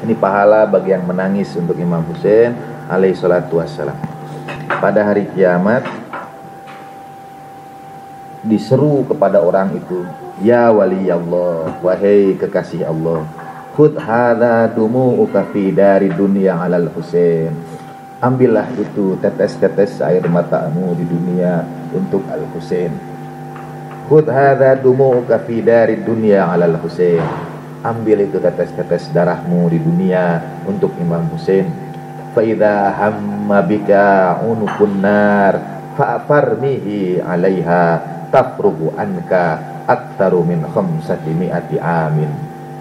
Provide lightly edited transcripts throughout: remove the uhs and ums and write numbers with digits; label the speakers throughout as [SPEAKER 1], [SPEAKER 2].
[SPEAKER 1] Ini pahala bagi yang menangis untuk Imam Husain alaihi salatu wassalam. Pada hari kiamat diseru kepada orang itu, ya wali Allah, wahai kekasih Allah, khudh hadza dumu'uka fi dari dunya alal Husain. Ambillah itu tetes-tetes air matamu di dunia untuk Al Husain. Khudh hadza dumu'uka fi dari dunya alal Husain. Ambil itu tetes-tetes darahmu di dunia untuk Imam Husain. Fa idza hamma bika unukun nar fa'farmihi 'alaiha tafrugu anka aktaru min khamsati mi'ati amin.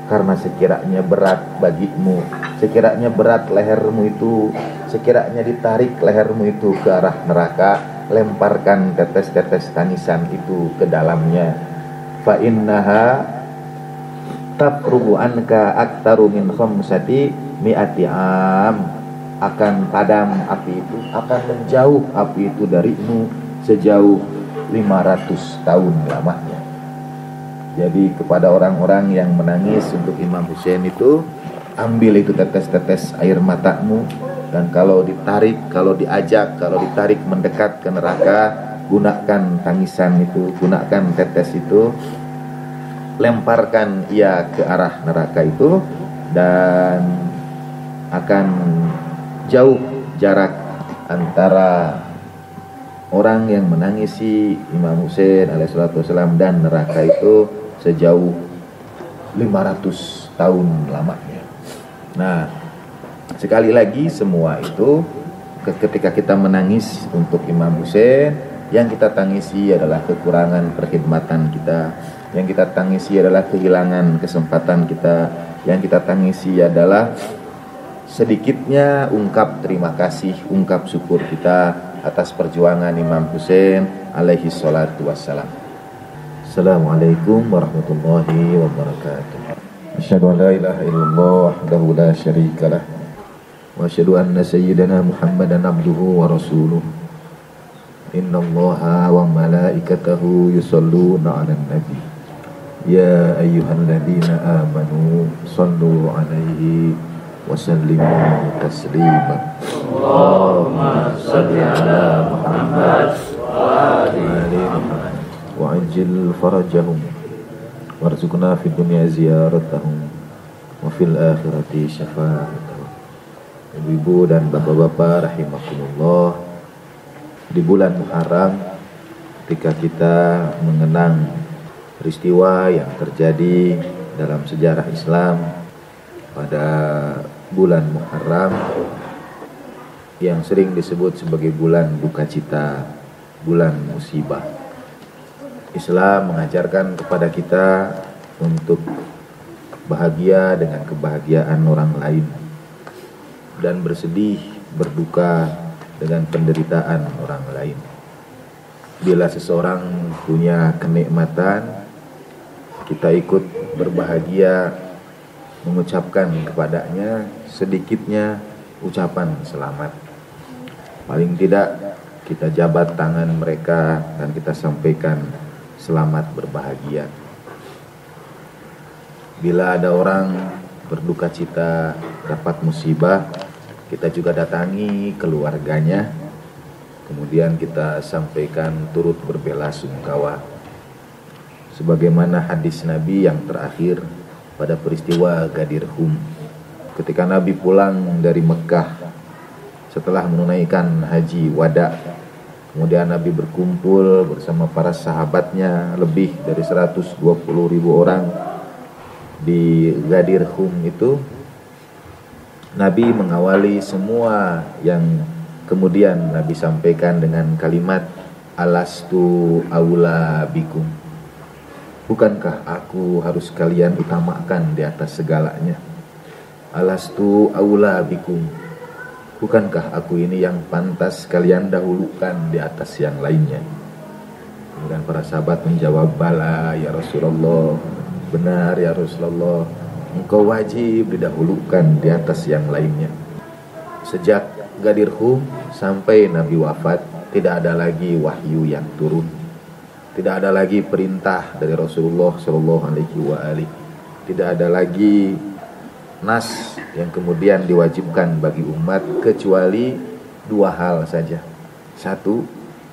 [SPEAKER 1] Karena sekiranya berat bagimu, sekiranya berat lehermu itu, sekiranya ditarik lehermu itu ke arah neraka, lemparkan tetes-tetes tangisan itu ke dalamnya. Fa innaha tafrugu anka aktaru min khamsati mi'ati am. Akan padam api itu, akan menjauh api itu darimu sejauh 500 tahun lamanya. Jadi kepada orang-orang yang menangis untuk Imam Husain itu, ambil itu tetes-tetes air matamu, dan kalau ditarik, kalau diajak, kalau ditarik mendekat ke neraka, gunakan tangisan itu, gunakan tetes itu, lemparkan ia ke arah neraka itu, dan akan jauh jarak antara orang yang menangisi Imam Husain alaihissalatu wassalam dan neraka itu sejauh 500 tahun lamanya. Nah, sekali lagi semua itu ketika kita menangis untuk Imam Husain, yang kita tangisi adalah kekurangan perkhidmatan kita, yang kita tangisi adalah kehilangan kesempatan kita, yang kita tangisi adalah sedikitnya ungkap terima kasih, ungkap syukur kita atas perjuangan Imam Husain alaihi salatu wassalam. Assalamualaikum warahmatullahi wabarakatuh. Asyhadu an la ilaha illallah wahdahu la syarikalah wa asyhadu anna sayyidana Muhammadan abduhu wa rasuluh. Innallaha wa malaikatahu yusholluna 'alan nabi. Ya ayyuhalladzina amanu shallu 'alaihi wa sallimu taslima. Allahumma shalli 'ala Muhammad wa ali Muhammad wa ajil farajahum warzuqna fid dunya ziyaratahum wa fil akhirati syafa'atahum. Ibu-ibu dan bapak-bapak rahimakumullah, di bulan Muharram ketika kita mengenang peristiwa yang terjadi dalam sejarah Islam pada bulan Muharram yang sering disebut sebagai bulan duka cita, bulan musibah, Islam mengajarkan kepada kita untuk bahagia dengan kebahagiaan orang lain dan bersedih, berduka dengan penderitaan orang lain. Bila seseorang punya kenikmatan, kita ikut berbahagia, mengucapkan kepadanya sedikitnya ucapan selamat. Paling tidak kita jabat tangan mereka dan kita sampaikan selamat berbahagia. Bila ada orang berduka cita, dapat musibah, kita juga datangi keluarganya, kemudian kita sampaikan turut berbelasungkawa. Sebagaimana hadis Nabi yang terakhir pada peristiwa Ghadir Hum, ketika Nabi pulang dari Mekah setelah menunaikan haji wada, kemudian Nabi berkumpul bersama para sahabatnya, lebih dari 120.000 orang di Ghadir Hum itu. Nabi mengawali semua yang kemudian Nabi sampaikan dengan kalimat alastu aula bikum. Bukankah aku harus kalian utamakan di atas segalanya? Alastu aula bikum. Bukankah aku ini yang pantas kalian dahulukan di atas yang lainnya? Kemudian para sahabat menjawab, bala ya Rasulullah. Benar ya Rasulullah, engkau wajib didahulukan di atas yang lainnya. Sejak Ghadir Hum sampai Nabi wafat, tidak ada lagi wahyu yang turun, tidak ada lagi perintah dari Rasulullah SAW, tidak ada lagi nas yang kemudian diwajibkan bagi umat kecuali dua hal saja. Satu,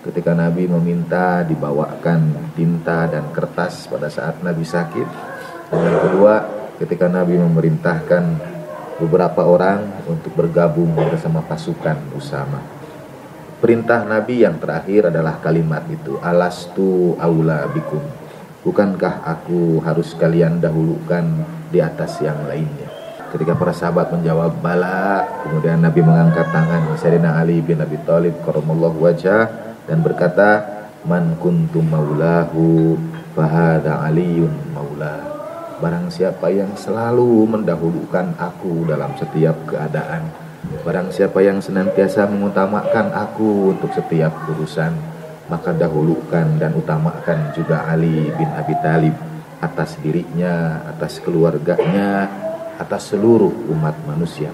[SPEAKER 1] ketika Nabi meminta dibawakan tinta dan kertas pada saat Nabi sakit. Dan yang kedua, ketika Nabi memerintahkan beberapa orang untuk bergabung bersama pasukan Usama. Perintah Nabi yang terakhir adalah kalimat itu, alastu aula bikum. Bukankah aku harus kalian dahulukan di atas yang lainnya? Ketika para sahabat menjawab bala, kemudian Nabi mengangkat tangan Sayyidina Ali bin Abi Thalib karramallahu wajhah dan berkata, man kuntu maulahu fahada aliyun maulah. Barang siapa yang selalu mendahulukan aku dalam setiap keadaan, barang siapa yang senantiasa mengutamakan aku untuk setiap urusan, maka dahulukan dan utamakan juga Ali bin Abi Thalib atas dirinya, atas keluarganya, atas seluruh umat manusia.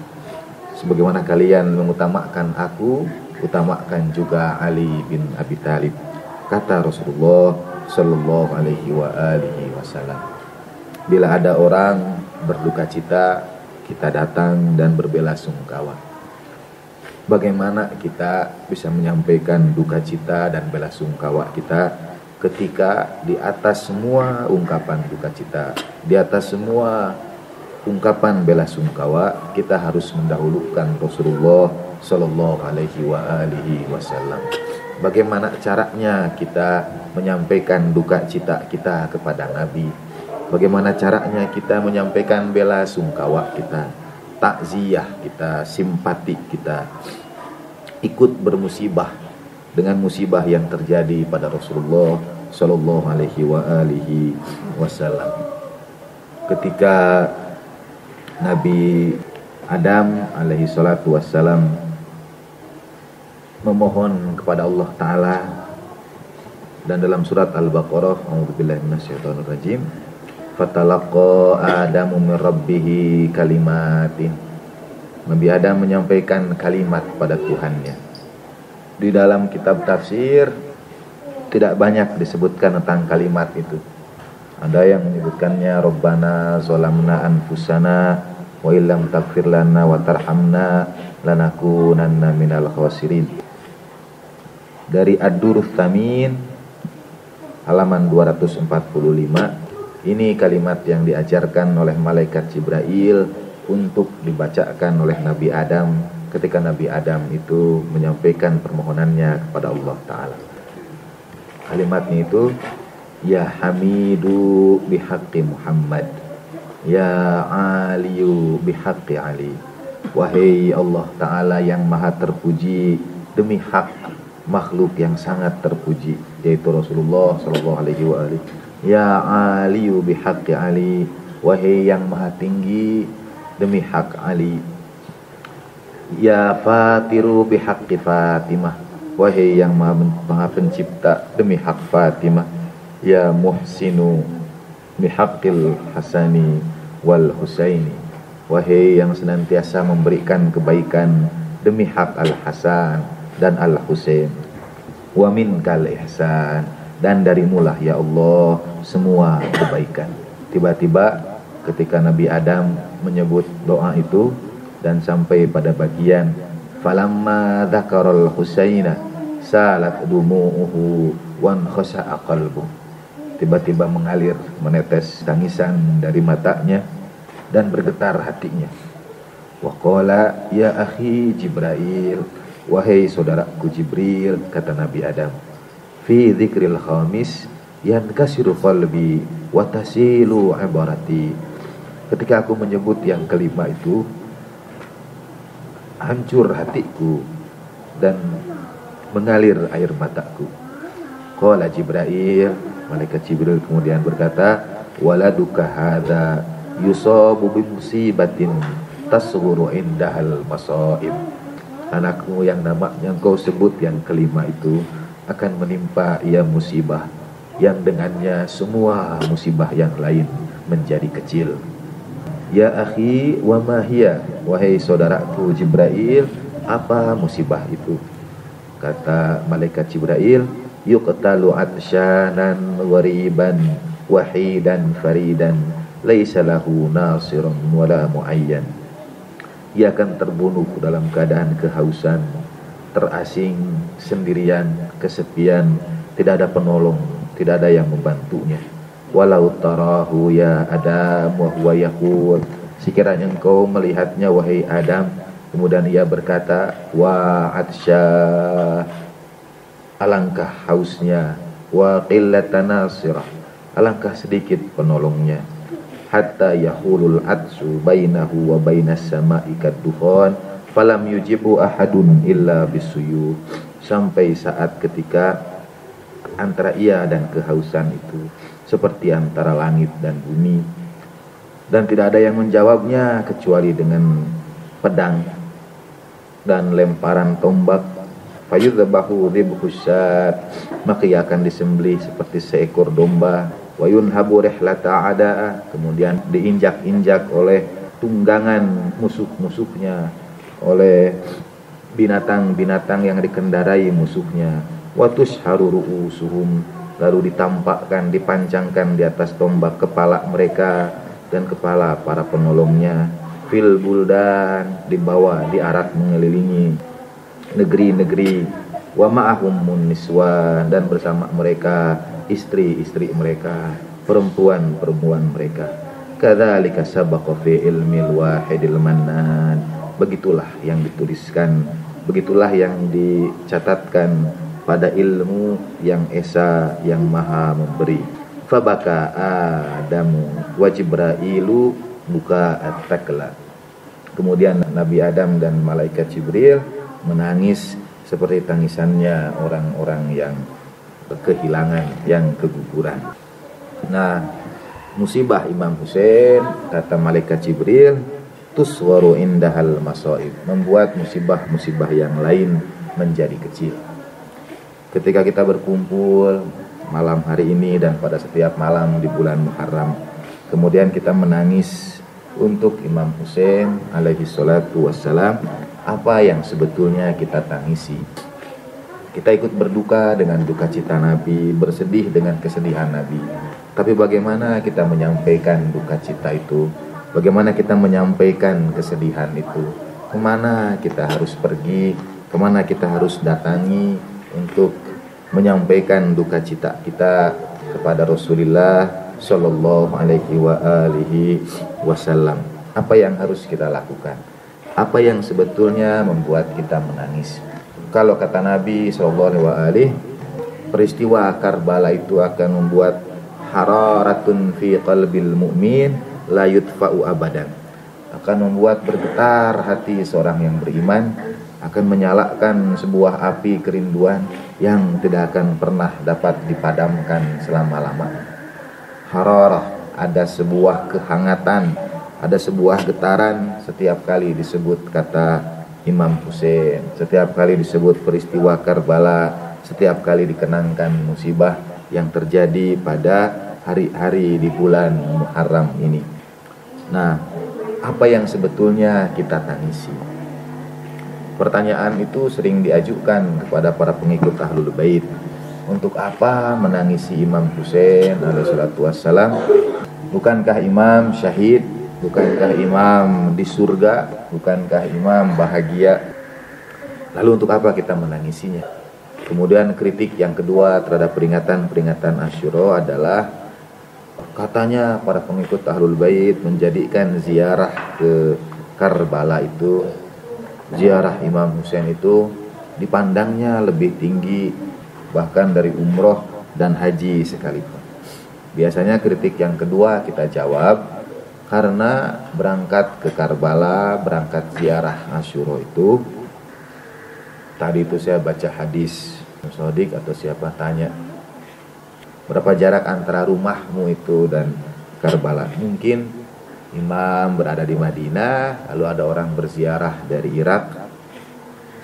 [SPEAKER 1] Sebagaimana kalian mengutamakan aku, utamakan juga Ali bin Abi Thalib, kata Rasulullah sallallahu alaihi wasallam. Bila ada orang berduka cita, kita datang dan berbelasungkawa. Bagaimana kita bisa menyampaikan duka cita dan belasungkawa kita ketika di atas semua ungkapan duka cita, di atas semua ungkapan belasungkawa, kita harus mendahulukan Rasulullah sallallahu alaihi wasallam. Bagaimana caranya kita menyampaikan duka cita kita kepada Nabi? Bagaimana caranya kita menyampaikan belasungkawa kita, takziah kita, simpati kita, ikut bermusibah dengan musibah yang terjadi pada Rasulullah sallallahu alaihi wasallam. Ketika Nabi Adam alaihi salatu wassalam memohon kepada Allah Ta'ala, dan dalam surat Al-Baqarah, a'udzubillahi minasyaitonirrajim, fatalaqa Adamu min rabbihi kalimatin. Nabi Adam menyampaikan kalimat pada Tuhannya. Di dalam kitab tafsir tidak banyak disebutkan tentang kalimat itu. Ada yang menyebutkannya Rabbana zolamna anfusana wa illam taghfir lana wa tarhamna lanakunanna minal khasirin. Dari Ad-Durrus Tsamin halaman 245, ini kalimat yang diajarkan oleh malaikat Jibril untuk dibacakan oleh Nabi Adam ketika Nabi Adam itu menyampaikan permohonannya kepada Allah Ta'ala. Kalimatnya itu, ya Hamidu bihaqqi Muhammad, ya Aliyu bihaqqi Ali. Wahai Allah Ta'ala yang maha terpuji demi hak makhluk yang sangat terpuji, yaitu Rasulullah sallallahu alaihi wasallam. Ya Aliyu bihaqqi Ali, wahai yang maha tinggi demi hak Ali. Ya Fatiru bihaqqi Fatimah, wahai yang maha pencipta demi hak Fatimah. Ya Muhsinu bihaqqil Hasani wal Husaini, wahai yang senantiasa memberikan kebaikan demi hak Al-Hasan dan Al-Husain. Wa minkal ihsan, dan darimulah ya Allah semua kebaikan. Tiba-tiba ketika Nabi Adam menyebut doa itu dan sampai pada bagian falamma dzakaral Husaina salat dumu'uhu wan khasha'a qalbuh, tiba-tiba mengalir menetes tangisan dari matanya dan bergetar hatinya. Wa qala ya akhi Jibril, wahai saudaraku Jibril, kata Nabi Adam, fi dzikril khamis yankasiru qalbi wa tasilu ibarati. Ketika aku menyebut yang kelima itu, hancur hatiku dan mengalir air mataku. Qala Jibril, malaikat Jibril kemudian berkata, waladuka hadza yusabu bi musibatin tasghuru indahal masaib. Anakmu yang namanya engkau sebut yang kelima itu akan menimpa ia musibah yang dengannya semua musibah yang lain menjadi kecil. Ya akhi wa ma hiya, wahai saudaraku Jibril, apa musibah itu? Kata malaikat Jibril, yuqtalu atsyanan wariban wahidan faridan laisa lahu nasirun wala muayyan. Ia akan terbunuh dalam keadaan kehausan, terasing, sendirian, kesepian, tidak ada penolong, tidak ada yang membantunya. Walau tarahu ya Adam wa huwa yaqul, sekiranya engkau melihatnya wahai Adam, kemudian ia berkata, wa atsya, alangkah hausnya, wa qillatan nasirah, alangkah sedikit penolongnya. Hatta yahulul atsu bainahu wa bainas sama'i kaddukhon falam yujibu ahadun illa bisuyuf, sampai saat ketika antara ia dan kehausan itu seperti antara langit dan bumi, dan tidak ada yang menjawabnya kecuali dengan pedang dan lemparan tombak. Fayudzabahu dhibhusyat, maka ia akan disembelih seperti seekor domba. Wa yunhabu rihlata ada'a, kemudian diinjak-injak oleh tunggangan musuh-musuhnya, oleh binatang-binatang yang dikendarai musuhnya. Wa tusharu ru'usuhum, lalu ditampakkan, dipancangkan di atas tombak kepala mereka dan kepala para penolongnya. Fil buldan, dibawa, diarak mengelilingi negeri-negeri. Wa ma'ahum niswan, dan bersama mereka istri-istri mereka, perempuan-perempuan mereka. Kadzalika sabaqa fi ilmil wahidil mannan, begitulah yang dituliskan, begitulah yang dicatatkan pada ilmu yang esa, yang maha memberi. Fabaka Adamu wa Jibrailu buka at-takla, kemudian Nabi Adam dan malaikat Jibril menangis seperti tangisannya orang-orang yang kehilangan, yang keguguran. Nah, musibah Imam Husain, kata malaikat Jibril, tuswaru indahal masaib, membuat musibah-musibah yang lain menjadi kecil. Ketika kita berkumpul malam hari ini dan pada setiap malam di bulan Muharram, kemudian kita menangis untuk Imam Husain alaihi salatu wassalam, apa yang sebetulnya kita tangisi? Kita ikut berduka dengan duka cita Nabi, bersedih dengan kesedihan Nabi. Tapi bagaimana kita menyampaikan duka cita itu? Bagaimana kita menyampaikan kesedihan itu? Kemana kita harus pergi? Kemana kita harus datangi untuk menyampaikan duka cita kita kepada Rasulullah Shallallahu Alaihi Wasallam? Apa yang harus kita lakukan? Apa yang sebetulnya membuat kita menangis? Kalau kata Nabi SAW, peristiwa Karbala itu akan membuat hararatun fi qalbil mu'min la yudfa'u abadan, akan membuat bergetar hati seorang yang beriman, akan menyalakan sebuah api kerinduan yang tidak akan pernah dapat dipadamkan selama-lamanya. Hararah, ada sebuah kehangatan, ada sebuah getaran setiap kali disebut kata Imam Husain, setiap kali disebut peristiwa Karbala, setiap kali dikenangkan musibah yang terjadi pada hari-hari di bulan Muharram ini. Nah, apa yang sebetulnya kita tangisi? Pertanyaan itu sering diajukan kepada para pengikut Ahlul Bait. Untuk apa menangisi Imam Husain alaihi salatu wassalam? Bukankah Imam syahid? Bukankah imam di surga? Bukankah imam bahagia? Lalu untuk apa kita menangisinya? Kemudian kritik yang kedua terhadap peringatan Asyura adalah, katanya para pengikut Ahlul Bait menjadikan ziarah ke Karbala itu, ziarah Imam Husain itu dipandangnya lebih tinggi bahkan dari umroh dan haji sekalipun. Biasanya kritik yang kedua kita jawab, karena berangkat ke Karbala, berangkat ziarah Asyura itu, tadi itu saya baca hadis Sodik atau siapa tanya, berapa jarak antara rumahmu itu dan Karbala? Mungkin imam berada di Madinah, lalu ada orang berziarah dari Irak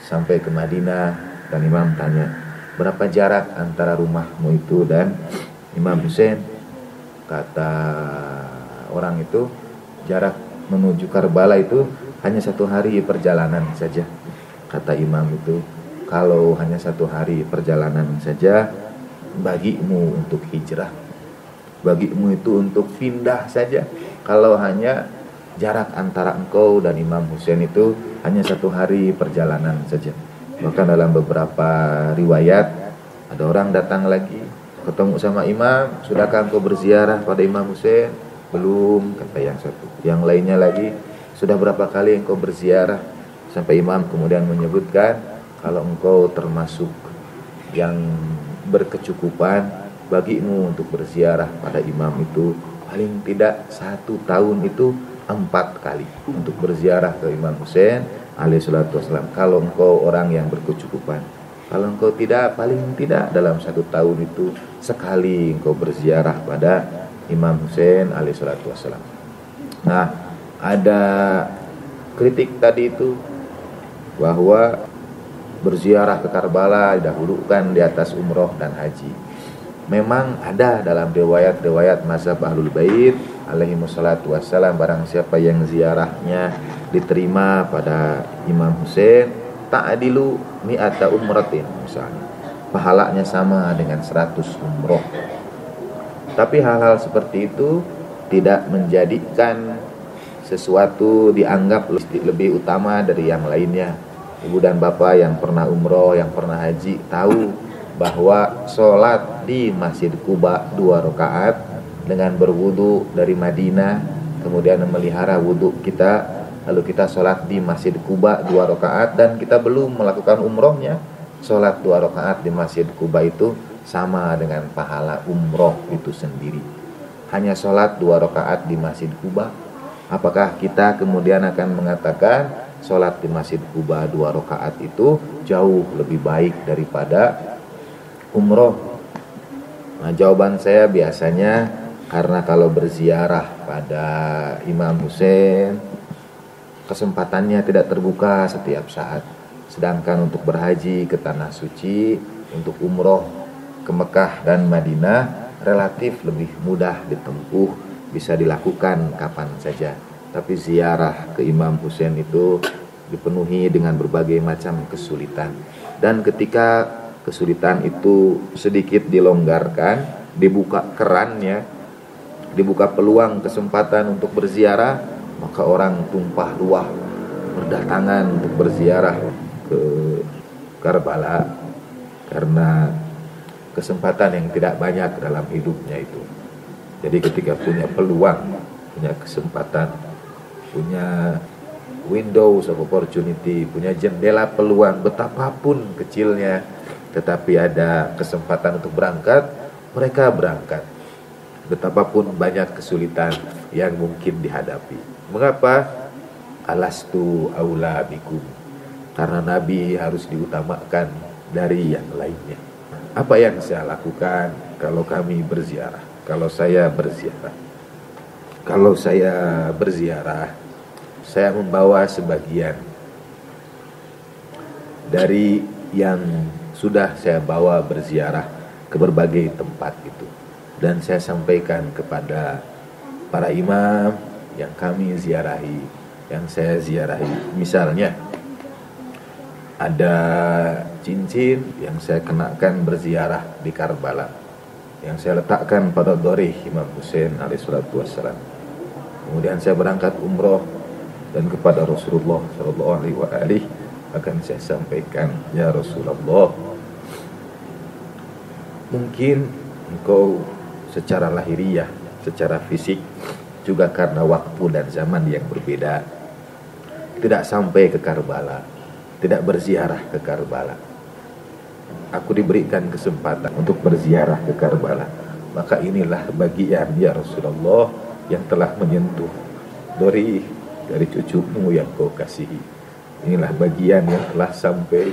[SPEAKER 1] sampai ke Madinah, dan imam tanya, berapa jarak antara rumahmu itu dan Imam Husain? Kata orang itu, jarak menuju Karbala itu hanya 1 hari perjalanan saja. Kata imam itu, kalau hanya 1 hari perjalanan saja, bagimu untuk hijrah, bagimu itu untuk pindah saja, Kalau hanya jarak antara engkau dan Imam Husain itu hanya 1 hari perjalanan saja. Bahkan dalam beberapa riwayat ada orang datang lagi ketemu sama imam, sudahkah engkau berziarah pada Imam Husain? Belum, kata yang satu. Yang lainnya lagi, sudah berapa kali engkau berziarah? Sampai imam kemudian menyebutkan, kalau engkau termasuk yang berkecukupan bagimu untuk berziarah pada imam itu paling tidak 1 tahun itu 4 kali untuk berziarah ke Imam Husain alaihi salatu wassalam. Kalau engkau orang yang berkecukupan, kalau engkau tidak, paling tidak dalam 1 tahun itu sekali engkau berziarah pada Imam Husain alaihi salatu wassalam. Nah, ada kritik tadi itu bahwa berziarah ke Karbala didahulukan di atas umroh dan haji. Memang ada dalam riwayat-riwayat mazhab Ahlul Bait alaihi wassalatu wassalam, barang siapa yang ziarahnya diterima pada Imam Husain, ta'dilu mi'ata umratin misalnya, pahalanya sama dengan 100 umroh. Tapi hal-hal seperti itu tidak menjadikan sesuatu dianggap lebih utama dari yang lainnya. Ibu dan bapak yang pernah umroh, yang pernah haji tahu bahwa sholat di Masjid Quba 2 rakaat dengan berwudu dari Madinah, kemudian memelihara wudu kita, lalu kita sholat di Masjid Quba 2 rakaat dan kita belum melakukan umrohnya, sholat 2 rakaat di Masjid Quba itu sama dengan pahala umroh itu sendiri. Hanya sholat 2 rakaat di Masjid Quba. Apakah kita kemudian akan mengatakan sholat di Masjid Quba 2 rakaat itu jauh lebih baik daripada umroh? Nah, jawaban saya biasanya karena kalau berziarah pada Imam Husain kesempatannya tidak terbuka setiap saat. Sedangkan untuk berhaji ke Tanah Suci, untuk umroh ke Mekah dan Madinah relatif lebih mudah ditempuh, bisa dilakukan kapan saja. Tapi ziarah ke Imam Husain itu dipenuhi dengan berbagai macam kesulitan. Dan ketika kesulitan itu sedikit dilonggarkan, dibuka kerannya, dibuka peluang kesempatan untuk berziarah, maka orang tumpah ruah berdatangan untuk berziarah ke Karbala karena kesempatan yang tidak banyak dalam hidupnya itu. Jadi ketika punya peluang, punya kesempatan, punya windows of opportunity, punya jendela peluang betapapun kecilnya, tetapi ada kesempatan untuk berangkat, mereka berangkat. Betapapun banyak kesulitan yang mungkin dihadapi. Mengapa? Alastu aula bikum. Karena Nabi harus diutamakan dari yang lainnya. Apa yang saya lakukan kalau kami berziarah? Kalau saya berziarah? Kalau saya berziarah, saya membawa sebagian dari yang sudah saya bawa berziarah ke berbagai tempat itu, dan saya sampaikan kepada para imam yang kami ziarahi, yang saya ziarahi. Misalnya ada cincin yang saya kenakan berziarah di Karbala, yang saya letakkan pada dorih Imam Husain alaihissalatu wassalam. Kemudian saya berangkat umroh dan kepada Rasulullah sallallahu alaihi wasallam akan saya sampaikan, ya Rasulullah, mungkin engkau secara lahiriah, secara fisik, juga karena waktu dan zaman yang berbeda, tidak sampai ke Karbala, tidak berziarah ke Karbala. Aku diberikan kesempatan untuk berziarah ke Karbala, maka inilah bagian, ya Rasulullah, yang telah menyentuh dari cucumu yang kau kasihi. Inilah bagian yang telah sampai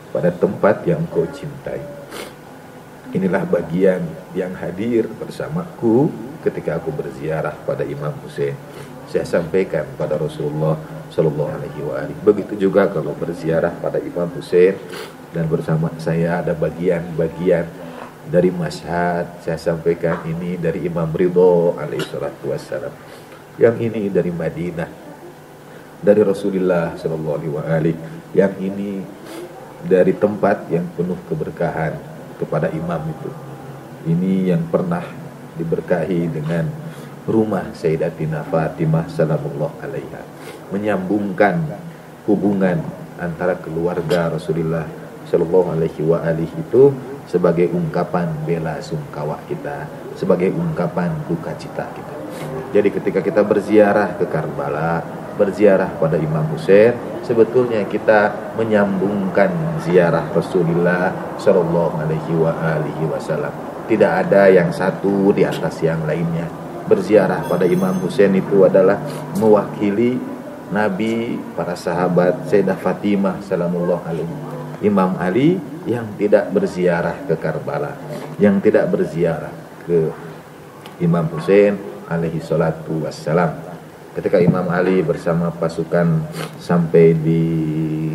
[SPEAKER 1] pada tempat yang kau cintai. Inilah bagian yang hadir bersamaku ketika aku berziarah pada Imam Husain. Saya sampaikan pada Rasulullah sallallahu alaihi wasallam. Begitu juga kalau berziarah pada Imam Husain dan bersama saya ada bagian-bagian dari Mashhad, saya sampaikan ini dari Imam Ridho alaihi salatu wassalam. Yang ini dari Madinah, dari Rasulullah sallallahu alaihi wasallam. Yang ini dari tempat yang penuh keberkahan kepada imam itu. Ini yang pernah diberkahi dengan rumah Sayyidatina Fatimah salamuallahu alaiha, menyambungkan hubungan antara keluarga Rasulullah sallallahu alaihi wa alihi itu sebagai ungkapan bela sungkawa kita, sebagai ungkapan duka cita kita. Jadi ketika kita berziarah ke Karbala, berziarah pada Imam Husain, sebetulnya kita menyambungkan ziarah Rasulullah sallallahu alaihi wa alihi wasallam. Tidak ada yang satu di atas yang lainnya. Berziarah pada Imam Husain itu adalah mewakili Nabi, para sahabat, Sayyidah Fatimah salamuallahu alaihi, Imam Ali yang tidak berziarah ke Karbala, yang tidak berziarah ke Imam Husain alaihi salatu wassalam. Ketika Imam Ali bersama pasukan sampai di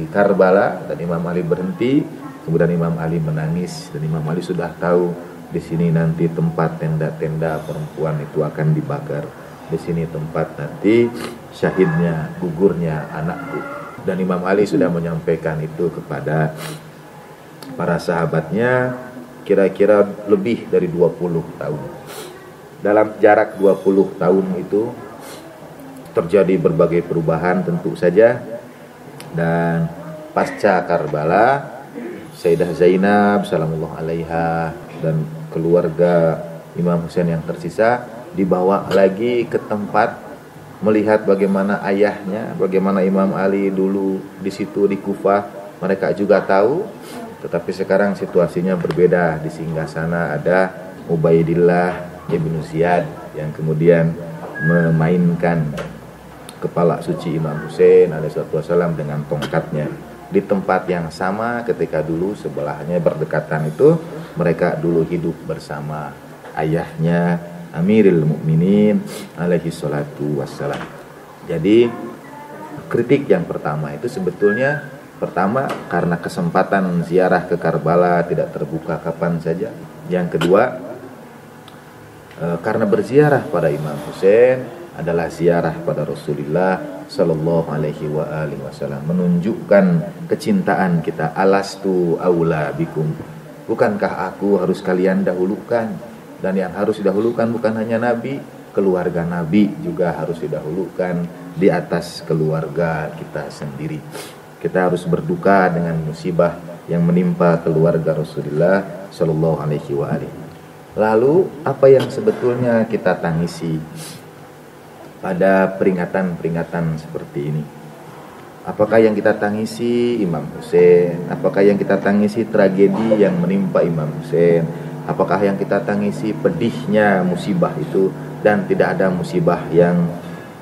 [SPEAKER 1] Karbala dan Imam Ali berhenti, kemudian Imam Ali menangis, dan Imam Ali sudah tahu di sini nanti tempat tenda-tenda perempuan itu akan dibakar. Di sini tempat nanti syahidnya, gugurnya anakku. Dan Imam Ali sudah menyampaikan itu kepada para sahabatnya kira-kira lebih dari 20 tahun. Dalam jarak 20 tahun itu terjadi berbagai perubahan tentu saja. Dan pasca Karbala, Sayyidah Zainab salamuallahu alaiha dan keluarga Imam Husain yang tersisa dibawa lagi ke tempat melihat bagaimana ayahnya, bagaimana Imam Ali dulu di situ di Kufah. Mereka juga tahu, tetapi sekarang situasinya berbeda. Di singgasana ada Ubaidillah ibnu Ziyad yang kemudian memainkan kepala suci Imam Husain alaihissalam dengan tongkatnya. Di tempat yang sama ketika dulu sebelahnya berdekatan itu, mereka dulu hidup bersama ayahnya Amirul Mukminin alaihi salatu wassalam. Jadi kritik yang pertama itu sebetulnya pertama karena kesempatan ziarah ke Karbala tidak terbuka kapan saja. Yang kedua karena berziarah pada Imam Husain adalah ziarah pada Rasulullah sallallahu alaihi wa alihi wasallam, menunjukkan kecintaan kita. Alastu aula bikum, bukankah aku harus kalian dahulukan? Dan yang harus didahulukan bukan hanya Nabi, keluarga Nabi juga harus didahulukan di atas keluarga kita sendiri. Kita harus berduka dengan musibah yang menimpa keluarga Rasulullah sallallahu alaihi wa alihi. Lalu apa yang sebetulnya kita tangisi pada peringatan-peringatan seperti ini? Apakah yang kita tangisi Imam Husain? Apakah yang kita tangisi tragedi yang menimpa Imam Husain? Apakah yang kita tangisi pedihnya musibah itu dan tidak ada musibah yang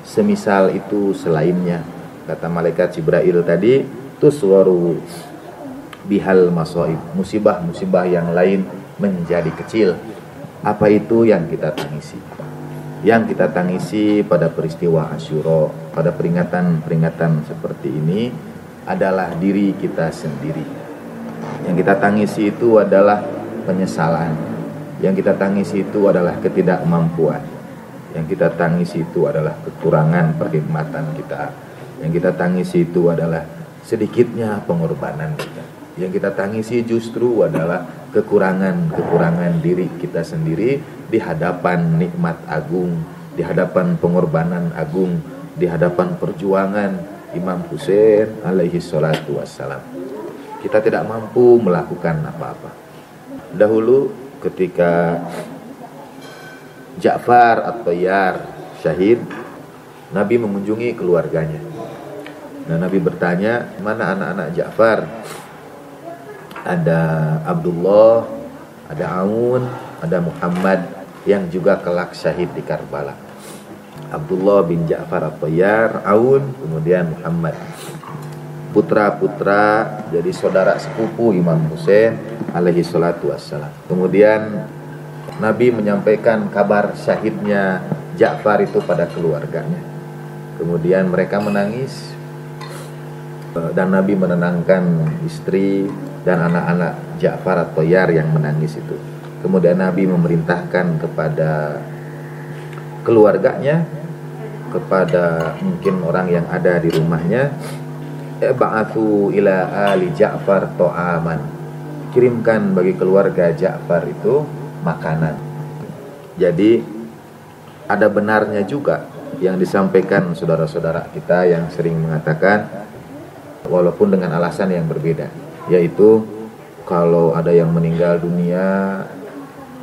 [SPEAKER 1] semisal itu selainnya? Kata malaikat Jibril tadi, tuswaru bihal masaib, musibah-musibah yang lain menjadi kecil. Apa itu yang kita tangisi? Yang kita tangisi pada peristiwa Asyura, pada peringatan-peringatan seperti ini adalah diri kita sendiri. Yang kita tangisi itu adalah penyesalan. Yang kita tangisi itu adalah ketidakmampuan. Yang kita tangisi itu adalah kekurangan perkhidmatan kita. Yang kita tangisi itu adalah sedikitnya pengorbanan kita. Yang kita tangisi justru adalah kekurangan diri kita sendiri di hadapan nikmat agung, di hadapan pengorbanan agung, di hadapan perjuangan Imam Husain alaihi salatu wassalam. Kita tidak mampu melakukan apa-apa. Dahulu ketika Ja'far at-Tayyar syahid, Nabi mengunjungi keluarganya. Nah, Nabi bertanya, mana anak-anak Ja'far? Ada Abdullah, ada Aun, ada Muhammad yang juga kelak syahid di Karbala. Abdullah bin Ja'far at-Tayyar, Aun, kemudian Muhammad. Putra-putra jadi saudara sepupu Imam Husain alaihi salatu wassalam. Kemudian Nabi menyampaikan kabar syahidnya Ja'far itu pada keluarganya. Kemudian mereka menangis dan Nabi menenangkan istri dan anak-anak Ja'far at-Tayyar yang menangis itu. Kemudian Nabi memerintahkan kepada keluarganya, kepada mungkin orang yang ada di rumahnya, ba'athu ila ali Ja'far ta'aman, kirimkan bagi keluarga Ja'far itu makanan. Jadi ada benarnya juga yang disampaikan saudara-saudara kita yang sering mengatakan, walaupun dengan alasan yang berbeda, yaitu kalau ada yang meninggal dunia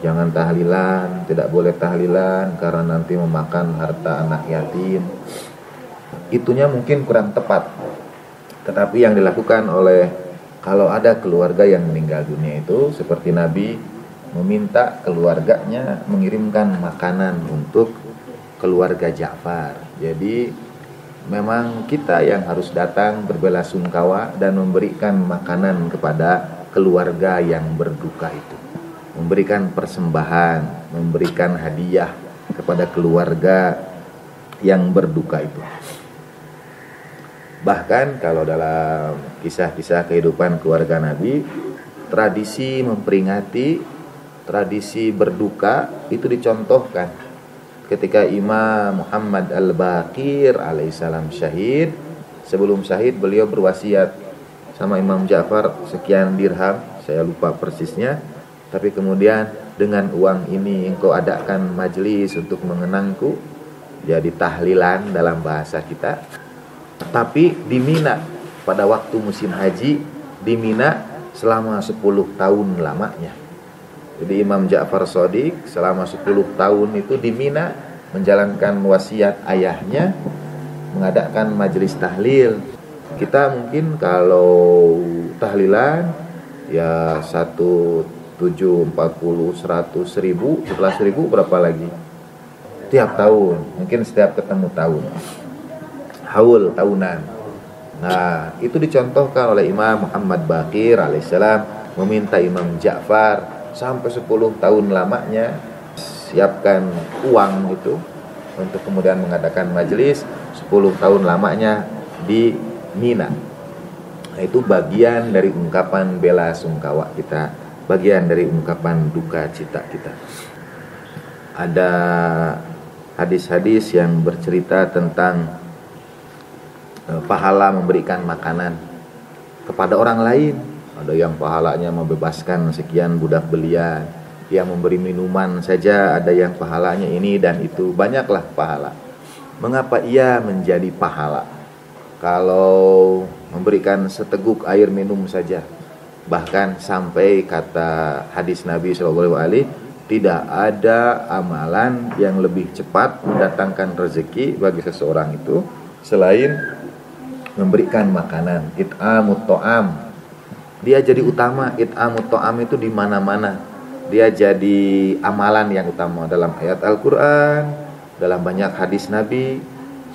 [SPEAKER 1] jangan tahlilan, tidak boleh tahlilan karena nanti memakan harta anak yatim. Itunya mungkin kurang tepat. Tetapi yang dilakukan oleh, kalau ada keluarga yang meninggal dunia itu, seperti Nabi meminta keluarganya mengirimkan makanan untuk keluarga Ja'far. Jadi memang kita yang harus datang berbelasungkawa dan memberikan makanan kepada keluarga yang berduka itu, memberikan persembahan, memberikan hadiah kepada keluarga yang berduka itu. Bahkan kalau dalam kisah-kisah kehidupan keluarga Nabi, tradisi memperingati, tradisi berduka itu dicontohkan. Ketika Imam Muhammad Al-Baqir alaihissalam syahid, sebelum syahid beliau berwasiat sama Imam Ja'far sekian dirham, saya lupa persisnya, tapi kemudian dengan uang ini engkau adakan majelis untuk mengenangku, jadi tahlilan dalam bahasa kita. Tapi di Mina pada waktu musim haji di Mina selama 10 tahun lamanya. Jadi Imam Ja'far Shadiq selama 10 tahun itu di Mina menjalankan wasiat ayahnya, mengadakan majelis tahlil. Kita mungkin kalau tahlilan ya 1, 7, 40, 100, 1000, setelah 1000 berapa lagi? Tiap tahun, mungkin setiap ketemu tahun. Haul tahunan. Nah, itu dicontohkan oleh Imam Muhammad Baqir alaihissalam, meminta Imam Ja'far sampai 10 tahun lamanya siapkan uang itu untuk kemudian mengadakan majelis 10 tahun lamanya di Mina. Nah, itu bagian dari ungkapan bela sungkawa kita, bagian dari ungkapan duka cita kita. Ada hadis-hadis yang bercerita tentang pahala memberikan makanan kepada orang lain. Ada yang pahalanya membebaskan sekian budak belian, yang memberi minuman saja ada yang pahalanya ini dan itu, banyaklah pahala. Mengapa ia menjadi pahala? Kalau memberikan seteguk air minum saja, bahkan sampai kata hadis Nabi SAW, tidak ada amalan yang lebih cepat mendatangkan rezeki bagi seseorang itu selain memberikan makanan. It'amut to'am, dia jadi utama. It'amut to'am itu di mana-mana dia jadi amalan yang utama dalam ayat Al-Quran, dalam banyak hadis Nabi,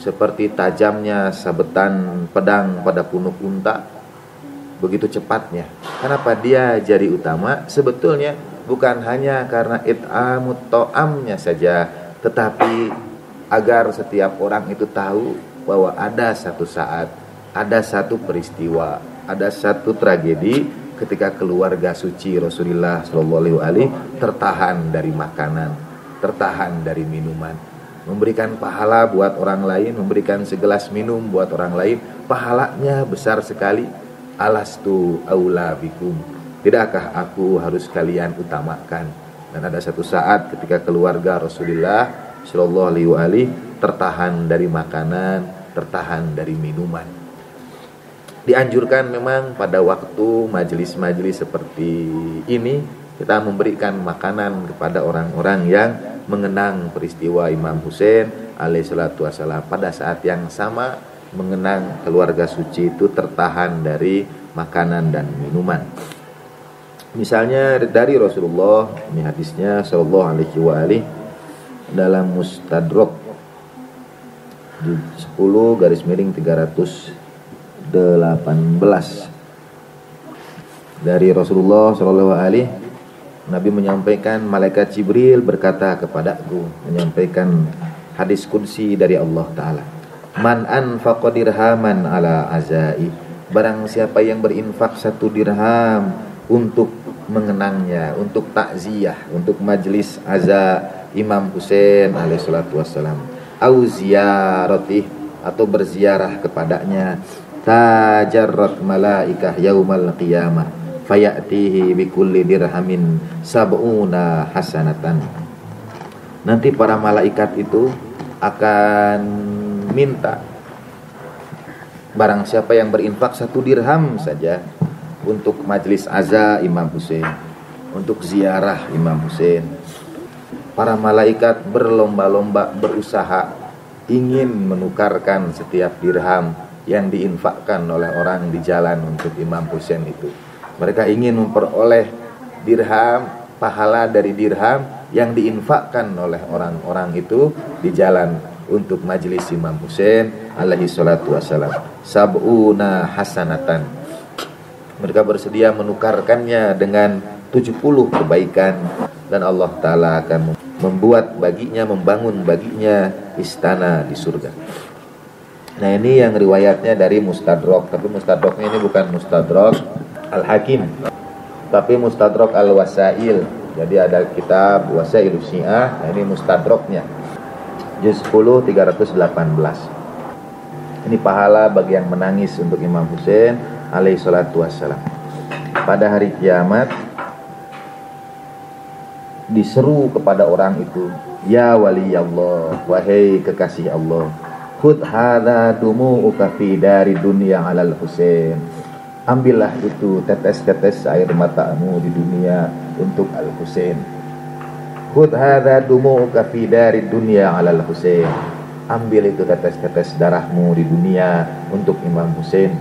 [SPEAKER 1] seperti tajamnya sabetan pedang pada punuk unta, begitu cepatnya. Kenapa dia jadi utama? Sebetulnya bukan hanya karena it'amut to'amnya saja, tetapi agar setiap orang itu tahu bahwa ada satu saat, ada satu peristiwa, ada satu tragedi ketika keluarga suci Rasulullah SAW tertahan dari makanan, tertahan dari minuman. Memberikan pahala buat orang lain, memberikan segelas minum buat orang lain, pahalanya besar sekali. Alastu aula bikum, tidakkah aku harus kalian utamakan? Dan ada satu saat ketika keluarga Rasulullah SAW tertahan dari makanan, tertahan dari minuman. Dianjurkan memang pada waktu majelis-majelis seperti ini kita memberikan makanan kepada orang-orang yang mengenang peristiwa Imam Husain alaihissalatu wassalam. Pada saat yang sama mengenang keluarga suci itu tertahan dari makanan dan minuman. Misalnya dari Rasulullah, ini hadisnya sallallahu alaihi wa alihi dalam Mustadrak di 10/318 dari Rasulullah sallallahu alaihi, Nabi menyampaikan, malaikat Jibril berkata kepadaku, menyampaikan hadis qudsi dari Allah Ta'ala, man anfaqa dirhaman ala azai, barang siapa yang berinfak 1 dirham untuk mengenangnya, untuk takziah, untuk majlis aza Imam Husain alaihissalatu wassalam, au ziyaratih, atau berziarah kepadanya, tajarrat malaikah yaumal qiyamah fayatihi bikulli dirhamin sab'una hasanatan, nanti para malaikat itu akan minta barang siapa yang berinfak 1 dirham saja untuk majelis aza Imam Husain, untuk ziarah Imam Husain, para malaikat berlomba-lomba berusaha ingin menukarkan setiap dirham yang diinfakkan oleh orang di jalan untuk Imam Husain itu. Mereka ingin memperoleh dirham, pahala dari dirham yang diinfakkan oleh orang-orang itu di jalan untuk majelis Imam Husain alaihi salatu wassalam. Sab'una hasanatan. Mereka bersedia menukarkannya dengan 70 kebaikan, dan Allah Ta'ala akan membuat baginya, membangun baginya istana di surga. Nah, ini yang riwayatnya dari Mustadrak, tapi Mustadraknya ini bukan Mustadrak Al-Hakim, tapi Mustadrak Al-Wasail. Jadi ada kitab Wasailus Syiah, nah ini Mustadraknya, juz 10 318. Ini pahala bagi yang menangis untuk Imam Husain alaihi salatu wassalam. Pada hari kiamat diseru kepada orang itu, ya wali Allah, wahai kekasih Allah, khudh hadza dumu'uka fi dari dunya 'alal Husain. Ambillah itu tetes-tetes air matamu di dunia untuk Al-Husain. Khudh hadza dumu'uka fi dari dunya 'alal Husain. Ambil itu tetes-tetes darahmu di dunia untuk Imam Husain.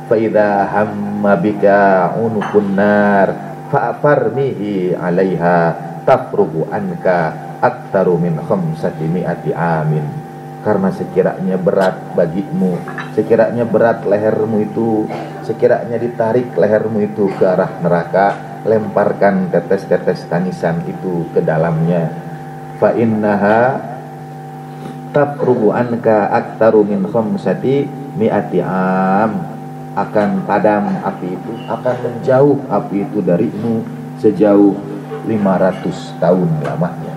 [SPEAKER 1] Fa idza hamma bika unukun nar fa'farmihi 'alaiha tafrugu anka aktaru min khamsati mi'ati amin. Karena sekiranya berat bagimu, sekiranya berat lehermu itu, sekiranya ditarik lehermu itu ke arah neraka, lemparkan tetes-tetes tangisan itu ke dalamnya. Fa innaha tafrugu anka aktaru min khamsati mi'ati am. Akan padam api itu, akan menjauh api itu darimu sejauh 500 tahun lamanya.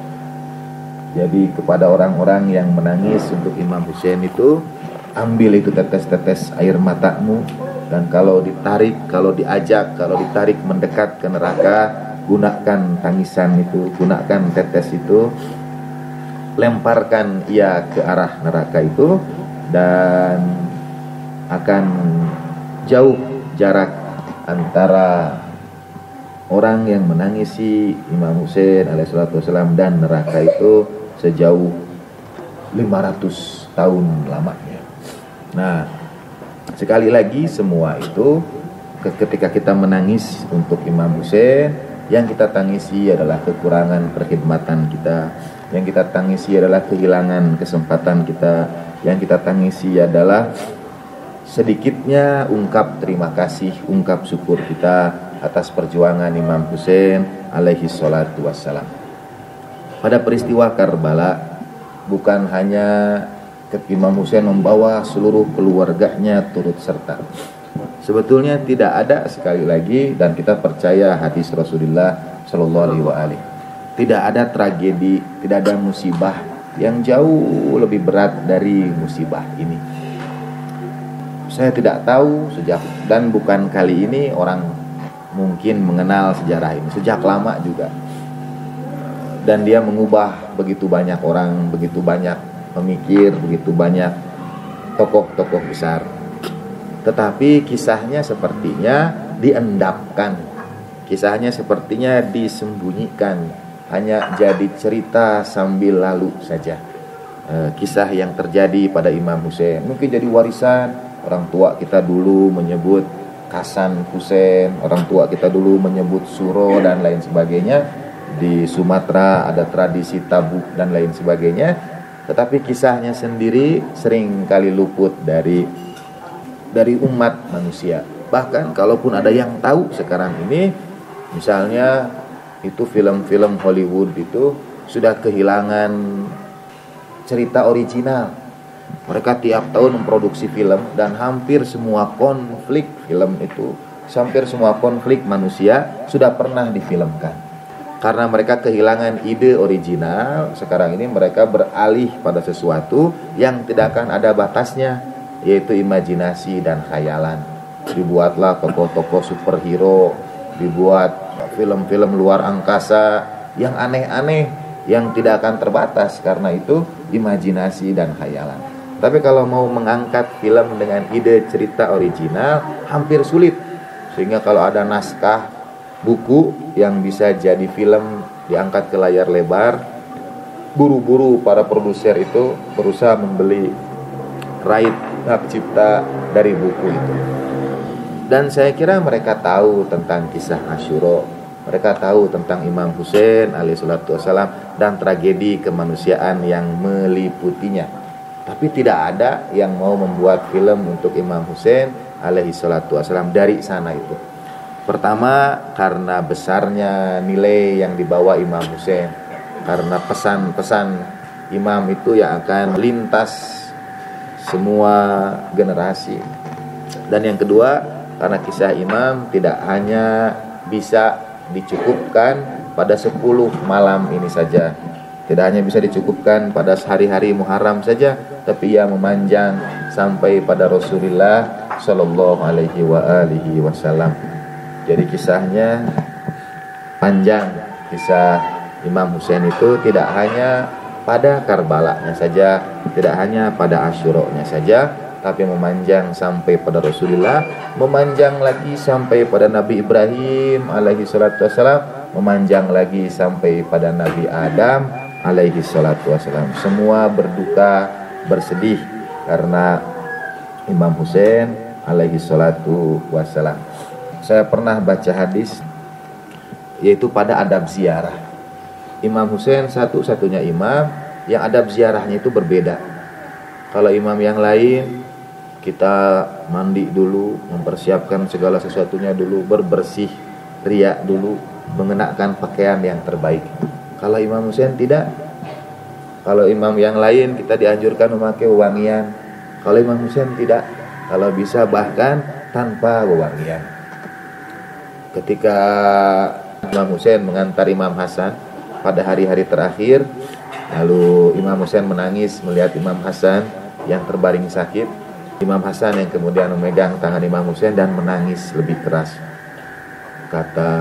[SPEAKER 1] Jadi kepada orang-orang yang menangis untuk Imam Husain itu, ambil itu tetes-tetes air matamu, dan kalau ditarik, kalau diajak, kalau ditarik mendekat ke neraka, gunakan tangisan itu, gunakan tetes itu, lemparkan ia ke arah neraka itu, dan akan jauh jarak antara orang yang menangisi Imam Husain alaihissalatu wassalam dan neraka itu sejauh 500 tahun lamanya. Nah, sekali lagi semua itu ketika kita menangis untuk Imam Husain, yang kita tangisi adalah kekurangan perkhidmatan kita, yang kita tangisi adalah kehilangan kesempatan kita, yang kita tangisi adalah sedikitnya ungkap terima kasih, ungkap syukur kita atas perjuangan Imam Husain alaihi salatu wassalam. Pada peristiwa Karbala, bukan hanya Imam Husain membawa seluruh keluarganya turut serta. Sebetulnya tidak ada, sekali lagi, dan kita percaya hadis Rasulullah sallallahu alaihi wasallam, tidak ada tragedi, tidak ada musibah yang jauh lebih berat dari musibah ini. Saya tidak tahu sejak, dan bukan kali ini orang mungkin mengenal sejarah ini, sejak lama juga. Dan dia mengubah begitu banyak orang, begitu banyak pemikir, begitu banyak tokoh-tokoh besar. Tetapi kisahnya sepertinya diendapkan, kisahnya sepertinya disembunyikan, hanya jadi cerita sambil lalu saja. Kisah yang terjadi pada Imam Husain mungkin jadi warisan. Orang tua kita dulu menyebut Hasan Husain, orang tua kita dulu menyebut Suro dan lain sebagainya. Di Sumatera ada tradisi tabuk dan lain sebagainya. Tetapi kisahnya sendiri sering kali luput dari umat manusia. Bahkan kalaupun ada yang tahu sekarang ini, misalnya itu film-film Hollywood itu sudah kehilangan cerita original. Mereka tiap tahun memproduksi film, dan hampir semua konflik film itu, hampir semua konflik manusia sudah pernah difilmkan. Karena mereka kehilangan ide original, sekarang ini mereka beralih pada sesuatu yang tidak akan ada batasnya, yaitu imajinasi dan khayalan. Dibuatlah tokoh-tokoh superhero, dibuat film-film luar angkasa yang aneh-aneh, yang tidak akan terbatas, karena itu imajinasi dan khayalan. Tapi kalau mau mengangkat film dengan ide cerita original hampir sulit. Sehingga kalau ada naskah buku yang bisa jadi film diangkat ke layar lebar, buru-buru para produser itu berusaha membeli right hak cipta dari buku itu. Dan saya kira mereka tahu tentang kisah Asyura, mereka tahu tentang Imam Husain alaihissalatu wassalam dan tragedi kemanusiaan yang meliputinya. Tapi tidak ada yang mau membuat film untuk Imam Husain alaihissalatu wassalam dari sana itu. Pertama, karena besarnya nilai yang dibawa Imam Husain, karena pesan-pesan Imam itu yang akan lintas semua generasi. Dan yang kedua, karena kisah Imam tidak hanya bisa dicukupkan pada 10 malam ini saja, tidak hanya bisa dicukupkan pada hari-hari Muharram saja, tapi ia memanjang sampai pada Rasulullah Shallallahu Alaihi Wasallam. Jadi kisahnya panjang. Kisah Imam Husain itu tidak hanya pada Karbala-nya saja, tidak hanya pada Asyura-nya saja, tapi memanjang sampai pada Rasulullah, memanjang lagi sampai pada Nabi Ibrahim alaihi salatu wassalam, memanjang lagi sampai pada Nabi Adam alaihi salatu wassalam. Semua berduka, bersedih karena Imam Husain alaihi salatu wassalam. Saya pernah baca hadis, yaitu pada adab ziarah. Imam Husain satu-satunya imam yang adab ziarahnya itu berbeda. Kalau imam yang lain, kita mandi dulu, mempersiapkan segala sesuatunya dulu, berbersih, riak dulu, mengenakan pakaian yang terbaik. Kalau Imam Husain tidak. Kalau imam yang lain kita dianjurkan memakai wewangian. Kalau Imam Husain tidak. Kalau bisa bahkan tanpa wewangian. Ketika Imam Husain mengantar Imam Hasan pada hari-hari terakhir, lalu Imam Husain menangis melihat Imam Hasan yang terbaring sakit. Imam Hasan yang kemudian memegang tangan Imam Husain dan menangis lebih keras. Kata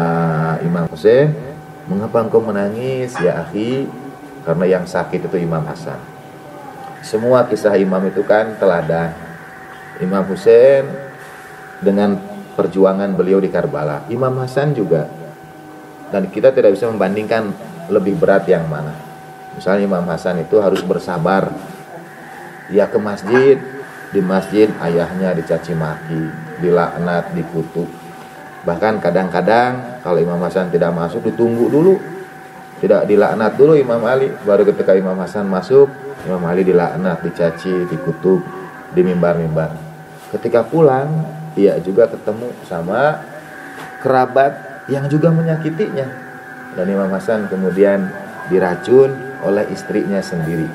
[SPEAKER 1] Imam Husain, "Mengapa engkau menangis ya akhi?" Karena yang sakit itu Imam Hasan. Semua kisah imam itu kan teladan. Imam Husain dengan perjuangan beliau di Karbala, Imam Hasan juga. Dan kita tidak bisa membandingkan lebih berat yang mana. Misalnya Imam Hasan itu harus bersabar. Dia ke masjid, di masjid ayahnya dicaci maki, dilaknat, dikutuk. Bahkan kadang-kadang kalau Imam Hasan tidak masuk, ditunggu dulu, tidak dilaknat dulu Imam Ali. Baru ketika Imam Hasan masuk, Imam Ali dilaknat, dicaci, dikutuk di mimbar-mimbar. Ketika pulang, ia juga ketemu sama kerabat yang juga menyakitinya. Dan Imam Hasan kemudian diracun oleh istrinya sendiri.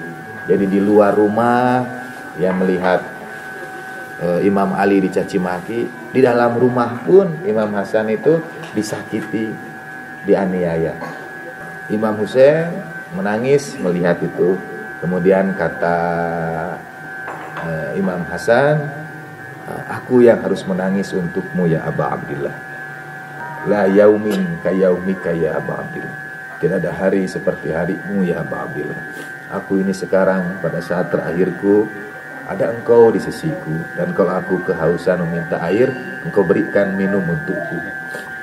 [SPEAKER 1] Jadi di luar rumah ia melihat Imam Ali dicaci maki, di dalam rumah pun Imam Hasan itu disakiti, dianiaya. Imam Husain menangis melihat itu. Kemudian kata Imam Hasan, "Aku yang harus menangis untukmu ya Aba Abdillah. La yaumin kayaumika ya Aba Abdillah. Tidak ada hari seperti harimu ya Aba Abdillah. Aku ini sekarang pada saat terakhirku, ada engkau di sisiku. Dan kalau aku kehausan meminta air, engkau berikan minum untukku.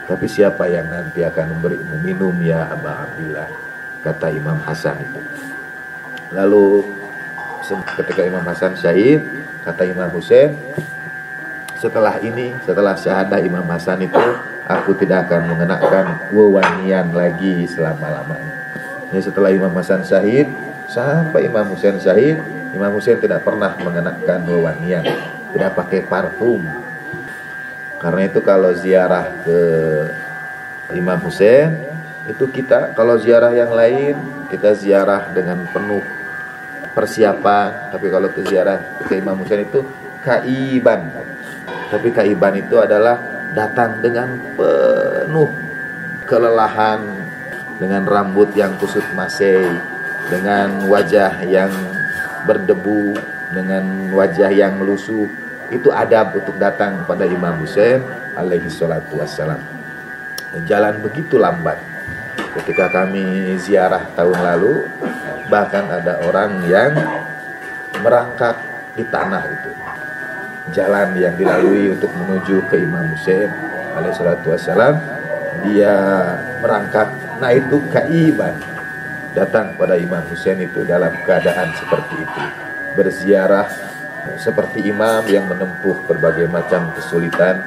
[SPEAKER 1] Tapi siapa yang nanti akan memberimu minum ya Aba Abdillah?" Kata Imam Hasan itu. Lalu ketika Imam Hasan syahid, kata Imam Husain, setelah ini, setelah syahadah Imam Hasan itu, aku tidak akan mengenakan wewangian lagi selama-lamanya. Jadi setelah Imam Hasan syahid, sampai Imam Husain syahid, Imam Husain tidak pernah mengenakan wewangian, tidak pakai parfum. Karena itu kalau ziarah ke Imam Husain, itu kita kalau ziarah yang lain, kita ziarah dengan penuh persiapan. Tapi kalau ke ziarah ke Imam Husain itu kaiban. Tapi kaiban itu adalah datang dengan penuh kelelahan, dengan rambut yang kusut masai, dengan wajah yang berdebu, dengan wajah yang melusuh. Itu adab untuk datang kepada Imam Husain alaihi salatu wassalam. Jalan begitu lambat. Ketika kami ziarah tahun lalu, bahkan ada orang yang merangkak di tanah itu, jalan yang dilalui untuk menuju ke Imam Husain alaihissalatu wassalam, dia merangkak. Nah itu kaiban, datang pada Imam Husain itu dalam keadaan seperti itu, berziarah seperti imam yang menempuh berbagai macam kesulitan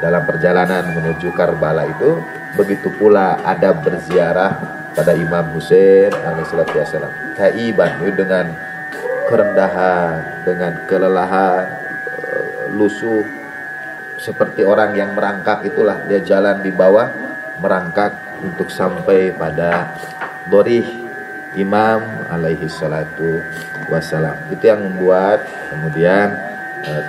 [SPEAKER 1] dalam perjalanan menuju Karbala itu. Begitu pula adab berziarah pada Imam Husain alaihissalatu wassalam, kaiban, dengan kerendahan, dengan kelelahan, lusuh, seperti orang yang merangkak. Itulah dia jalan di bawah, merangkak untuk sampai pada dorih Imam alaihi salatu wassalam. Itu yang membuat kemudian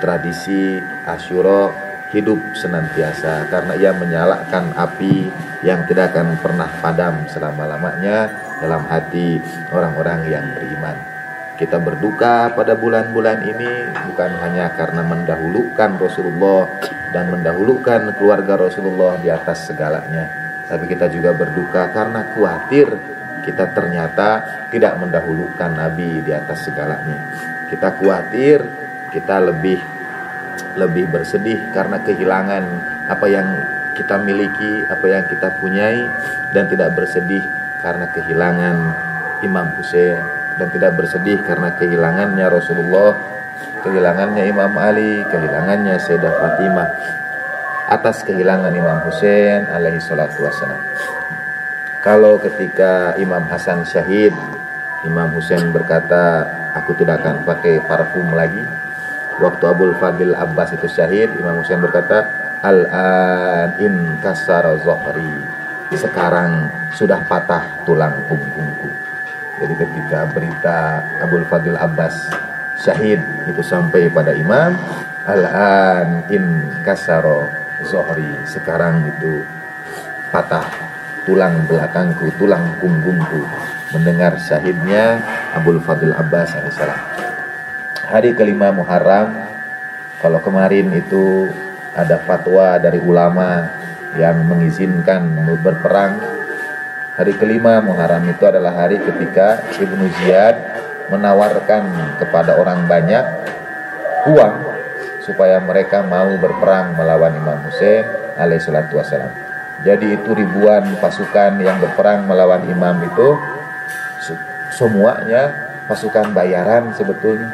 [SPEAKER 1] tradisi Asyura hidup senantiasa, karena ia menyalakan api yang tidak akan pernah padam selama-lamanya dalam hati orang-orang yang beriman. Kita berduka pada bulan-bulan ini bukan hanya karena mendahulukan Rasulullah dan mendahulukan keluarga Rasulullah di atas segalanya, tapi kita juga berduka karena khawatir kita ternyata tidak mendahulukan Nabi di atas segalanya. Kita khawatir kita lebih bersedih karena kehilangan apa yang kita miliki, apa yang kita punyai, dan tidak bersedih karena kehilangan Imam Husain, dan tidak bersedih karena kehilangannya Rasulullah, kehilangannya Imam Ali, kehilangannya Sayyidah Fatimah. Atas kehilangan Imam Husain alaihi salatu wassalam, kalau ketika Imam Hasan syahid, Imam Husain berkata, aku tidak akan pakai parfum lagi. Waktu Abul Fadil Abbas itu syahid, Imam Husain berkata, al-an in kasara zohri, sekarang sudah patah tulang punggungku. Jadi ketika berita Abul Fadil Abbas syahid itu sampai pada Imam, al-an in kasara zohri, sekarang itu patah tulang belakangku, tulang punggungku, mendengar syahidnya Abul Fadil Abbas alaihissalam. Hari kelima Muharram, kalau kemarin itu ada fatwa dari ulama yang mengizinkan berperang, hari kelima Muharram itu adalah hari ketika Ibnu Ziyad menawarkan kepada orang banyak uang supaya mereka mau berperang melawan Imam Husain alaihissalatu wassalam. Jadi itu ribuan pasukan yang berperang melawan imam itu semuanya pasukan bayaran sebetulnya.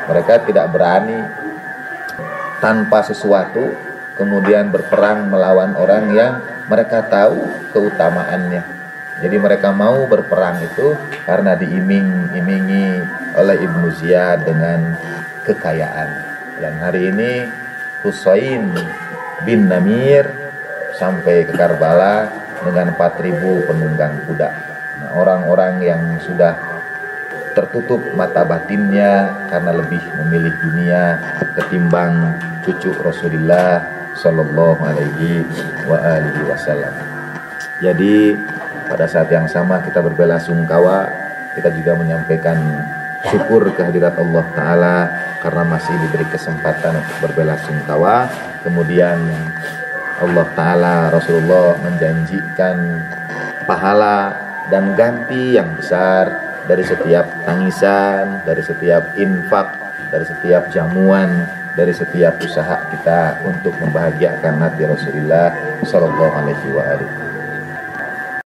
[SPEAKER 1] Mereka tidak berani tanpa sesuatu kemudian berperang melawan orang yang mereka tahu keutamaannya. Jadi mereka mau berperang itu karena diiming-imingi oleh Ibnu Ziyad dengan kekayaan. Dan hari ini Husain bin Namir sampai ke Karbala dengan 4.000 penunggang kuda. Nah, orang-orang yang sudah tertutup mata batinnya karena lebih memilih dunia ketimbang cucu Rasulullah Shallallahu Alaihi Wasallam. Jadi pada saat yang sama kita berbelasungkawa, kita juga menyampaikan syukur kehadirat Allah Ta'ala karena masih diberi kesempatan untuk berbelasungkawa. Kemudian Allah Ta'ala, Rasulullah menjanjikan pahala dan ganti yang besar dari setiap tangisan, dari setiap infak, dari setiap jamuan, dari setiap usaha kita untuk membahagiakan hati Rasulullah Sallallahu Alaihi Wasallam.